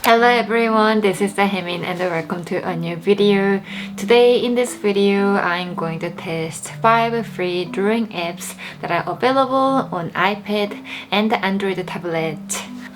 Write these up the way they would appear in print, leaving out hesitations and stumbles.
Hello everyone, this is Taemin and welcome to a new video. Today in this video, I'm going to test 5 free drawing apps that are available on iPad and the Android tablet.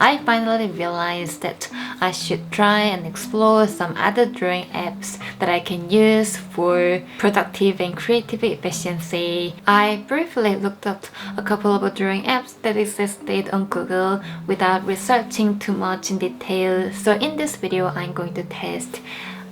I finally realized that I should try and explore some other drawing apps that I can use for productive and creative efficiency. I briefly looked up a couple of drawing apps that existed on Google without researching too much in detail. So in this video, I'm going to test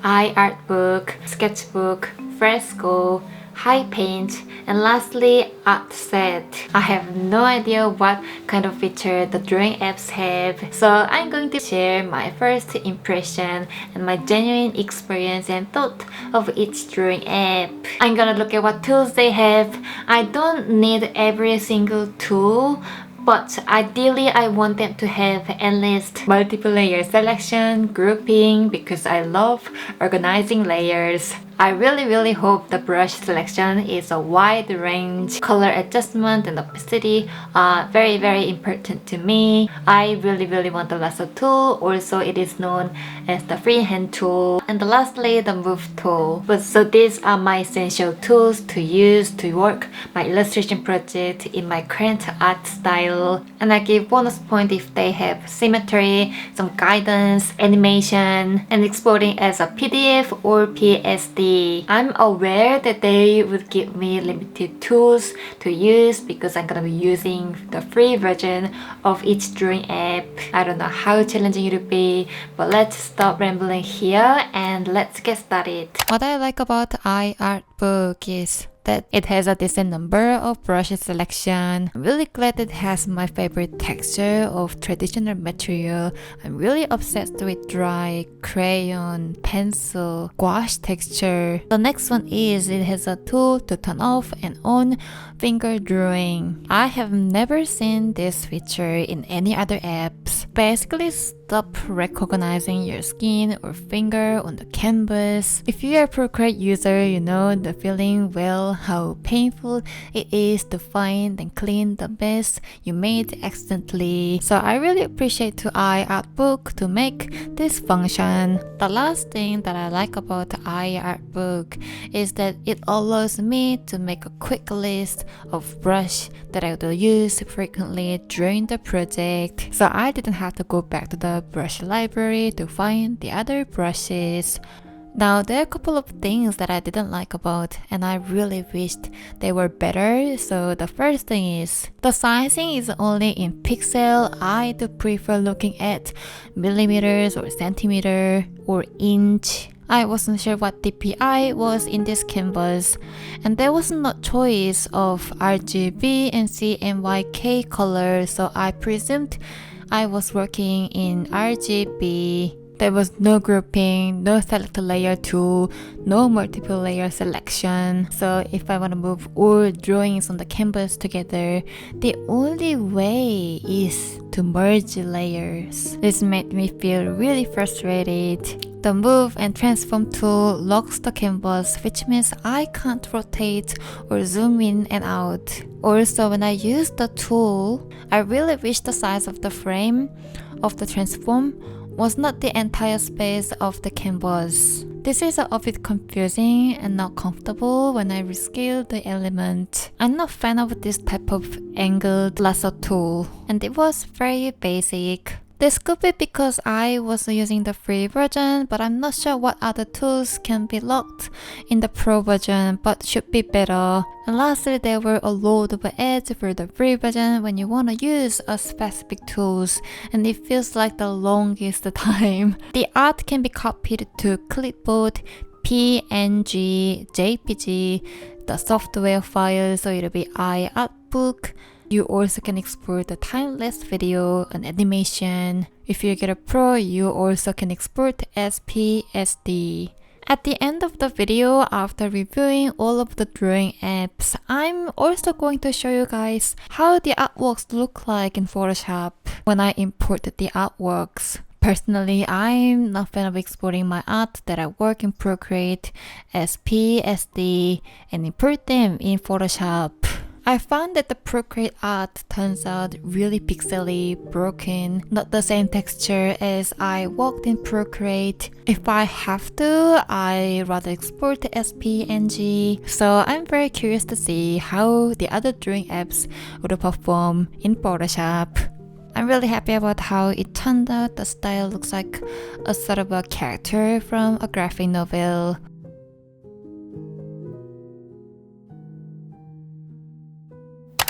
iArtbook, Sketchbook, Fresco, HiPaint, and lastly ArtSet. I have no idea what kind of feature the drawing apps have, so I'm going to share my first impression and my genuine experience and thought of each drawing app. I'm gonna look at what tools they have. I don't need every single tool, but ideally I want them to have at least multiple layer selection, grouping, because I love organizing layers. I really hope the brush selection is a wide range. Color adjustment and opacity are very important to me. I really want the lasso tool. Also, it is known as the freehand tool. And lastly, the move tool. So these are my essential tools to use to work my illustration project in my current art style. And I give bonus point if they have symmetry, some guidance, animation, and exporting as a PDF or PSD. I'm aware that they would give me limited tools to use because I'm gonna be using the free version of each drawing app. I don't know how challenging it will be, but let's stop rambling here and let's get started. What I like about iArtbook is that it has a decent number of brush selection. I'm really glad it has my favorite texture of traditional material. I'm really obsessed with dry crayon, pencil, gouache texture. The next one is it has a tool to turn off and on finger drawing. I have never seen this feature in any other apps. Basically, stop recognizing your skin or finger on the canvas. If you are a Procreate user, you know the feeling well how painful it is to find and clean the mess you made accidentally. So I really appreciate to iArtbook to make this function. The last thing that I like about iArtbook is that it allows me to make a quick list of brush that I will use frequently during the project. So I didn't have to go back to the brush library to find the other brushes. Now, there are a couple of things that I didn't like about and I really wished they were better. So the first thing is the sizing is only in pixel. I do prefer looking at millimeters or centimeter or inch. I wasn't sure what DPI was in this canvas, and there was no choice of RGB and CMYK color, so I presumed I was working in RGB. There was no grouping, no select layer tool, no multiple layer selection. So if I want to move all drawings on the canvas together, the only way is to merge layers. This made me feel really frustrated. The move and transform tool locks the canvas, which means I can't rotate or zoom in and out. Also, when I use the tool, I really wish the size of the frame of the transform was not the entire space of the canvas. This is a bit confusing and not comfortable when I rescale the element. I'm not a fan of this type of angled lasso tool, and it was very basic. This could be because I was using the free version, but I'm not sure what other tools can be locked in the pro version, but should be better. And lastly, there were a load of ads for the free version when you want to use a specific tools, and it feels like the longest time. The art can be copied to clipboard, PNG, JPG, the software file, so it'll be iArtbook. You also can export the time-lapse video and animation. If you get a Pro, you also can export as PSD. At the end of the video, after reviewing all of the drawing apps, I'm also going to show you guys how the artworks look like in Photoshop when I import the artworks. Personally, I'm not a fan of exporting my art that I work in Procreate as PSD and import them in Photoshop. I found that the Procreate art turns out really pixely, broken, not the same texture as I worked in Procreate. If I have to, I rather export as PNG. So I'm very curious to see how the other drawing apps would perform in Photoshop. I'm really happy about how it turned out. The style looks like a sort of a character from a graphic novel.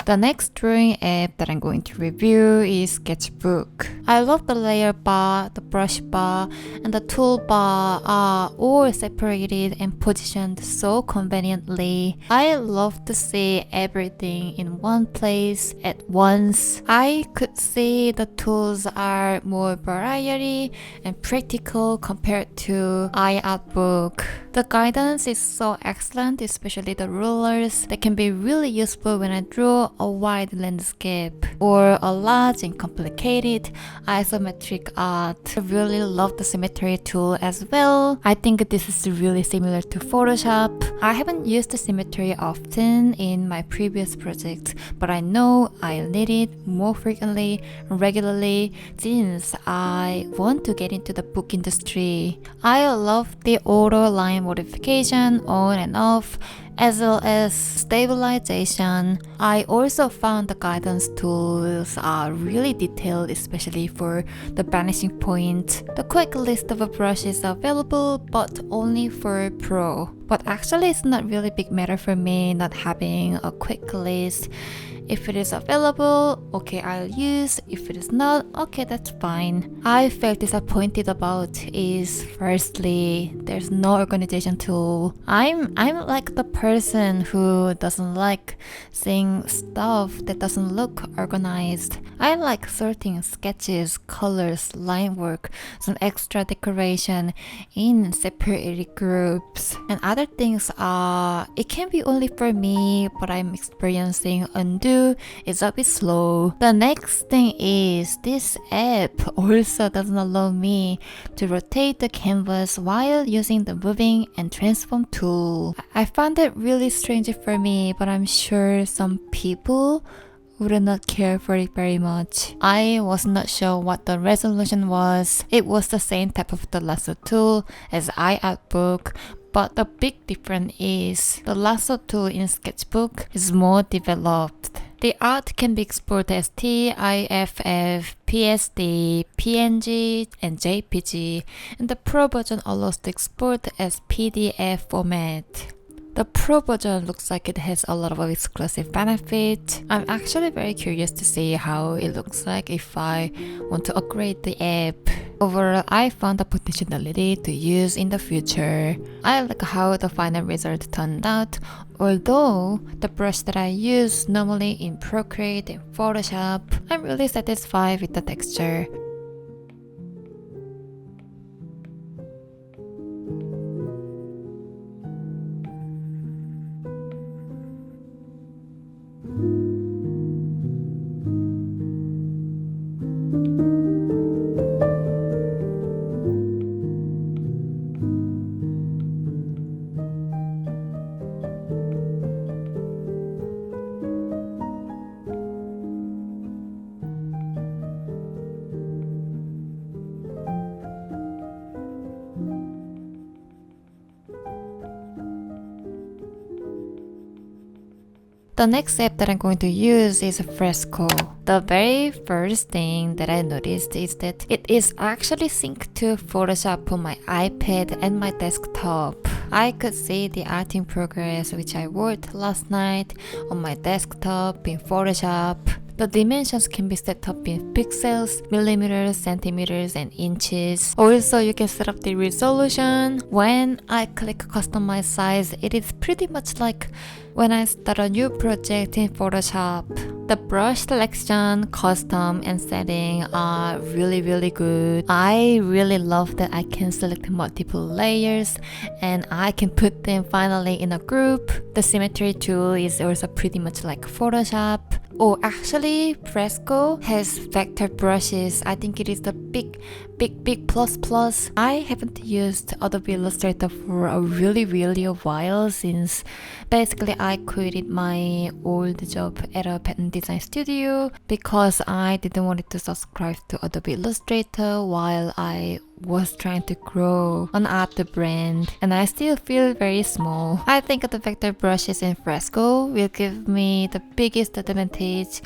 The next drawing app that I'm going to review is Sketchbook. I love the layer bar, the brush bar, and the toolbar are all separated and positioned so conveniently. I love to see everything in one place at once. I could see the tools are more variety and practical compared to iArtbook. The guidance is so excellent, especially the rulers. They can be really useful when I draw a wide landscape or a large and complicated isometric art. I really love the symmetry tool as well. I think this is really similar to Photoshop. I haven't used the symmetry often in my previous projects, but I know I'll need it more frequently and regularly since I want to get into the book industry. I love the auto line modification on and off, as well as stabilization. I also found the guidance tools are really detailed, especially for the vanishing point. The quick list of brushes are available, but only for Pro. But actually it's not really big matter for me not having a quick list. If it is available, okay, I'll use. If it is not, okay, that's fine. I felt disappointed about is firstly, there's no organization tool. I'm like the person who doesn't like seeing stuff that doesn't look organized. I like sorting sketches, colors, line work, some extra decoration in separated groups. And other things are, it can be only for me, but I'm experiencing undo is a bit slow. The next thing is this app also doesn't allow me to rotate the canvas while using the moving and transform tool. I found it really strange for me, but I'm sure some people would not care for it very much. I was not sure what the resolution was. It was the same type of the lasso tool as iArtbook, but the big difference is the lasso tool in Sketchbook is more developed. The art can be exported as TIFF, PSD, PNG, and JPG, and the Pro version allows to export as PDF format. The Pro version looks like it has a lot of exclusive benefits. I'm actually very curious to see how it looks like if I want to upgrade the app. Overall, I found the potentiality to use in the future. I like how the final result turned out, although the brush that I use normally in Procreate and Photoshop, I'm really satisfied with the texture. The next app that I'm going to use is Fresco. The very first thing that I noticed is that it is actually synced to Photoshop on my iPad and my desktop. I could see the art in progress which I worked last night on my desktop in Photoshop. The dimensions can be set up in pixels, millimeters, centimeters, and inches. Also, you can set up the resolution. When I click customize size, it is pretty much like when I start a new project in Photoshop. The brush selection, custom, and setting are really good. I really love that I can select multiple layers and I can put them finally in a group. The symmetry tool is also pretty much like Photoshop. Oh, actually, Fresco has vector brushes. I think it is the big plus. I haven't used Adobe Illustrator for a really a while, since basically I quitted my old job at a pattern design studio because I didn't want to subscribe to Adobe Illustrator while I was trying to grow an art brand, and I still feel very small. I think the vector brushes in Fresco will give me the biggest advantage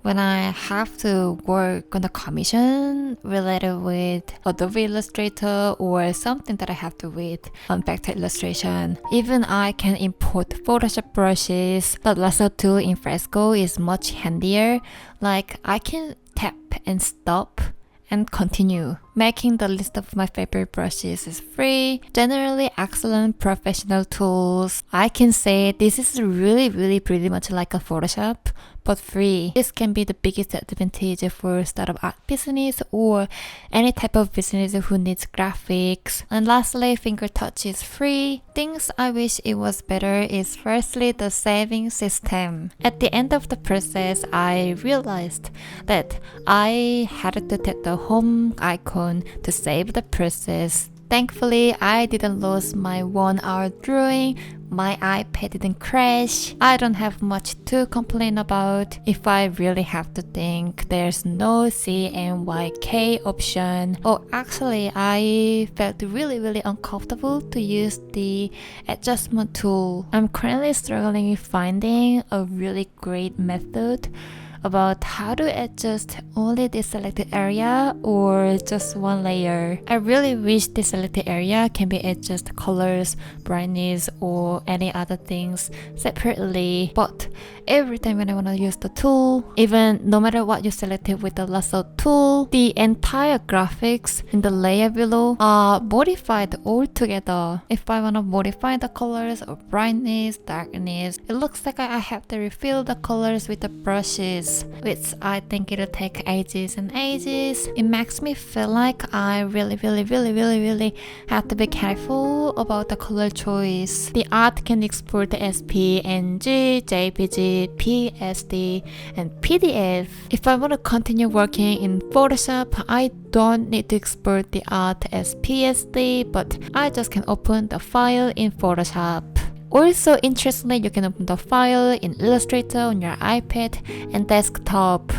when I have to work on a commission related with Adobe Illustrator or something that I have to with on vector illustration. Even I can import Photoshop brushes. The lasso tool in Fresco is much handier. Like, I can tap and stop and continue. Making the list of my favorite brushes is free. Generally excellent professional tools. I can say this is really pretty much like a Photoshop, but free. This can be the biggest advantage for startup art business or any type of business who needs graphics. And lastly, finger touch is free. Things I wish it was better is firstly the saving system. At the end of the process, I realized that I had to tap the home icon to save the process. Thankfully, I didn't lose my 1 hour drawing. My iPad didn't crash. I don't have much to complain about. If I really have to think, there's no CMYK option. Oh, actually, I felt really uncomfortable to use the adjustment tool. I'm currently struggling with finding a really great method about how to adjust only the selected area or just one layer. I really wish the selected area can be adjusted colors, brightness, or any other things separately. But every time when I want to use the tool, even no matter what you selected with the lasso tool, the entire graphics in the layer below are modified all together. If I want to modify the colors or brightness, darkness, it looks like I have to refill the colors with the brushes, which I think it'll take ages and ages. It makes me feel like I really have to be careful about the color choice. The art can export as PNG, JPG, PSD, and PDF. If I want to continue working in Photoshop, I don't need to export the art as PSD, but I just can open the file in Photoshop. Also, interestingly, you can open the file in Illustrator on your iPad and desktop.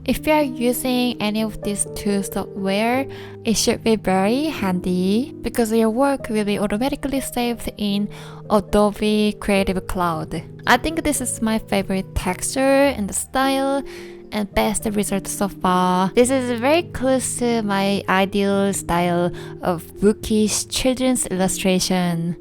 If you are using any of these two software, it should be very handy because your work will be automatically saved in Adobe Creative Cloud. I think this is my favorite texture and the style and best result so far. This is very close to my ideal style of bookish children's illustration.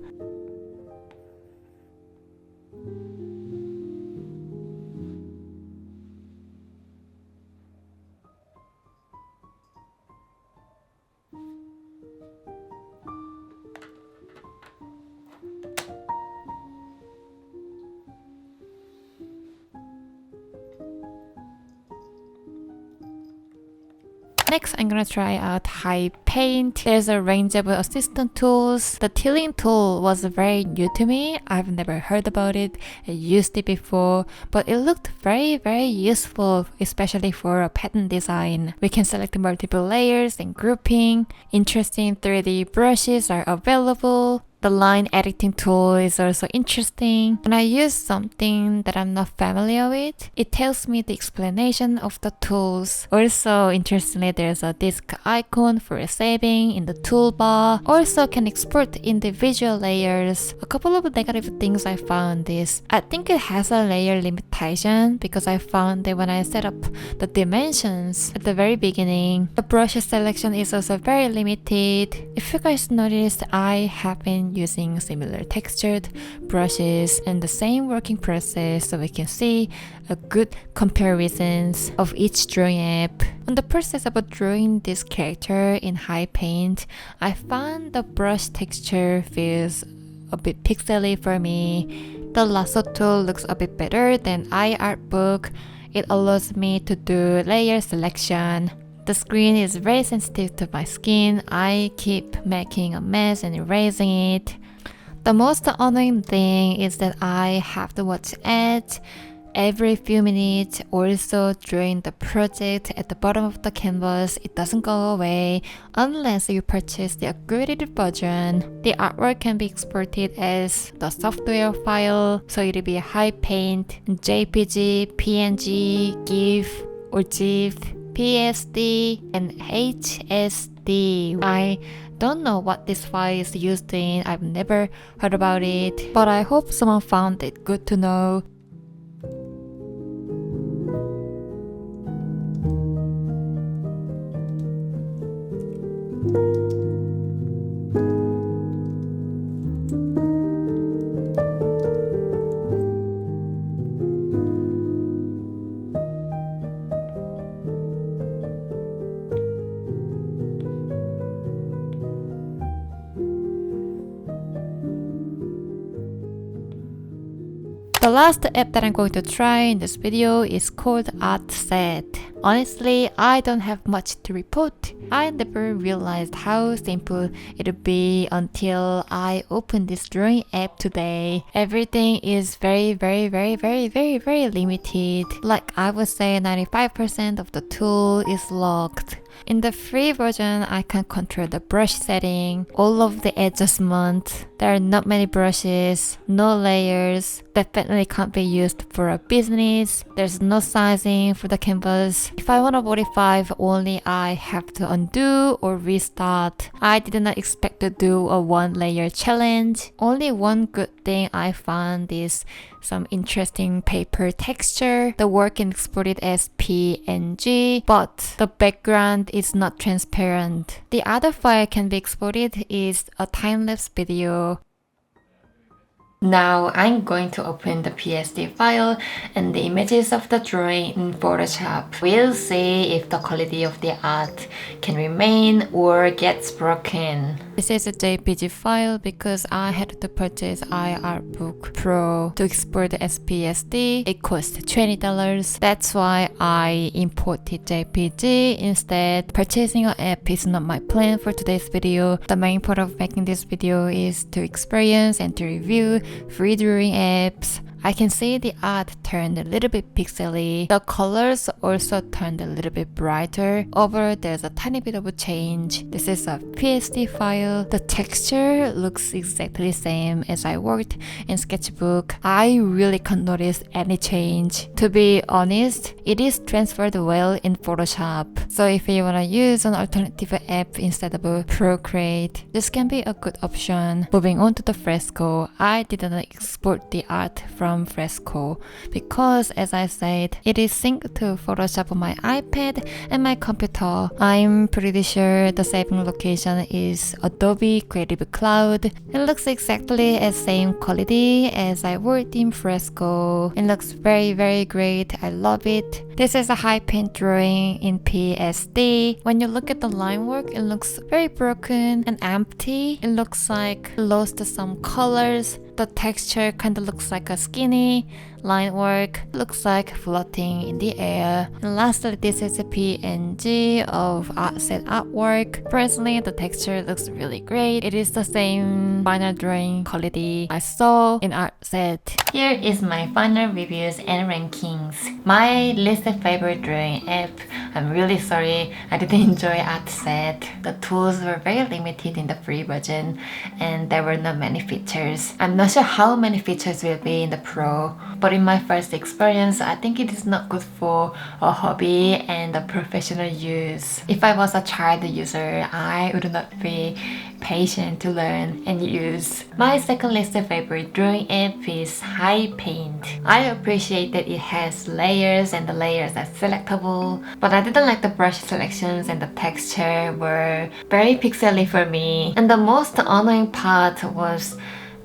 Next, I'm gonna try out HiPaint. There's a range of assistant tools. The tiling tool was very new to me. I've never heard about it. I used it before, but it looked very useful, especially for a pattern design. We can select multiple layers and grouping. Interesting 3D brushes are available. The line editing tool is also interesting. When I use something that I'm not familiar with, it tells me the explanation of the tools. Also, interestingly, there's a disk icon for saving in the toolbar. Also can export individual layers. A couple of negative things I found is, I think it has a layer limitation because I found that when I set up the dimensions at the very beginning, the brush selection is also very limited. If you guys noticed, I have been using similar textured brushes and the same working process, so we can see a good comparisons of each drawing app. On the process of drawing this character in HiPaint, I found the brush texture feels a bit pixely for me. The lasso tool looks a bit better than iArtbook. It allows me to do layer selection. The screen is very sensitive to my skin. I keep making a mess and erasing it. The most annoying thing is that I have to watch ads every few minutes. Also during the project at the bottom of the canvas, it doesn't go away unless you purchase the upgraded version. The artwork can be exported as the software file, so it'll be HiPaint, JPG, PNG, GIF, or GIF, PSD, and HSD. I don't know what this file is used in. I've never heard about it, but I hope someone found it good to know. The last app that I'm going to try in this video is called ArtSet. Honestly, I don't have much to report. I never realized how simple it would be until I opened this drawing app today. Everything is very limited. Like I would say 95% of the tool is locked. In the free version, I can control the brush setting, all of the adjustments. There are not many brushes, no layers, definitely can't be used for a business. There's no sizing for the canvas. If I want to modify only, I have to undo or restart. I did not expect to do a one layer challenge. Only one good thing I found is some interesting paper texture. The work can export it as PNG, but the background is not transparent. The other file can be exported is a time-lapse video. Now I'm going to open the PSD file and the images of the drawing in Photoshop. We'll see if the quality of the art can remain or gets broken. This is a JPG file because I had to purchase iArtbook Pro to export as PSD. It cost $20. That's why I imported JPG instead. Purchasing an app is not my plan for today's video. The main part of making this video is to experience and to review free drawing apps. I can see the art turned a little bit pixely. The colors also turned a little bit brighter. Overall, there's a tiny bit of a change. This is a PSD file. The texture looks exactly the same as I worked in Sketchbook. I really can't notice any change. To be honest, it is transferred well in Photoshop. So if you want to use an alternative app instead of a Procreate, this can be a good option. Moving on to the Fresco, I didn't export the art from Fresco because, as I said, it is synced to Photoshop on my iPad and my computer. I'm pretty sure the saving location is Adobe Creative Cloud. It looks exactly as same quality as I worked in Fresco. It looks very great. I love it. This is a HiPaint drawing in PSD. When you look at the line work, it looks very broken and empty. It looks like it lost some colors. The texture kind of looks like a skinny line work, looks like floating in the air. And lastly, this is a PNG of ArtSet artwork. Personally, the texture looks really great. It is the same final drawing quality I saw in ArtSet. Here is my final reviews and rankings. My least favorite drawing app. I'm really sorry, I didn't enjoy ArtSet. The tools were very limited in the free version and there were not many features. I'm not sure how many features will be in the Pro, but in my first experience, I think it is not good for a hobby and a professional use. If I was a child user, I would not be patient to learn and use. My second least favorite drawing app is HiPaint. I appreciate that it has layers and the layers are selectable, but I didn't like the brush selections and the texture were very pixely for me. And the most annoying part was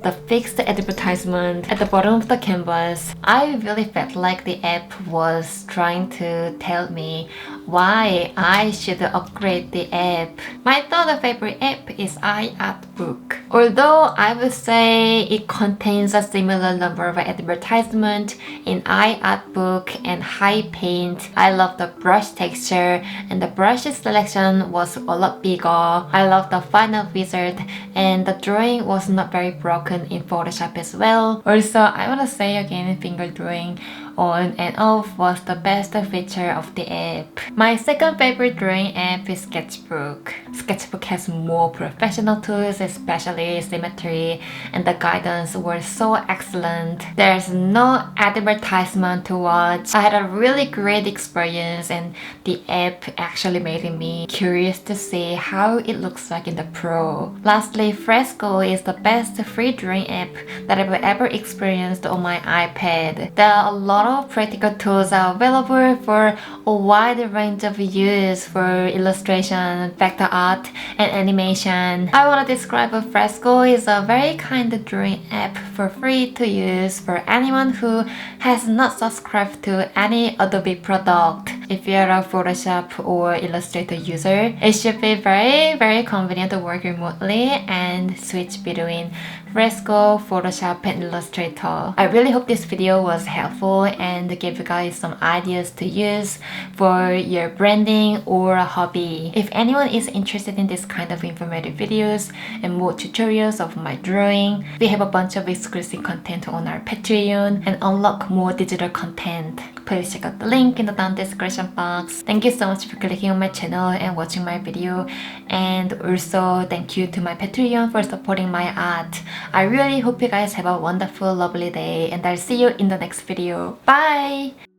the fixed advertisement at the bottom of the canvas. I really felt like the app was trying to tell me why I should upgrade the app. My third favorite app is iArtbook. Although I would say it contains a similar number of advertisements in iArtbook and HiPaint, I love the brush texture and the brush selection was a lot bigger. I love the final result and the drawing was not very broken in Photoshop as well. Also, I want to say again, finger drawing on and off was the best feature of the app. My second favorite drawing app is Sketchbook. Sketchbook has more professional tools, especially symmetry, and the guidance were so excellent. There's no advertisement to watch. I had a really great experience, and the app actually made me curious to see how it looks like in the Pro. Lastly, Fresco is the best free drawing app that I've ever experienced on my iPad. There are a lot of practical tools are available for a wide range of use for illustration, vector art, and animation. I want to describe Fresco is a very kind drawing app for free to use for anyone who has not subscribed to any Adobe product. If you're a Photoshop or Illustrator user, it should be very convenient to work remotely and switch between Fresco, Photoshop, and Illustrator. I really hope this video was helpful and gave you guys some ideas to use for your branding or hobby. If anyone is interested in this kind of informative videos and more tutorials of my drawing, we have a bunch of exclusive content on our Patreon and unlock more digital content. Please check out the link in the down description box. Thank you so much for clicking on my channel and watching my video, and also thank you to my Patreon for supporting my art. I really hope you guys have a wonderful, lovely day, and I'll see you in the next video. Bye!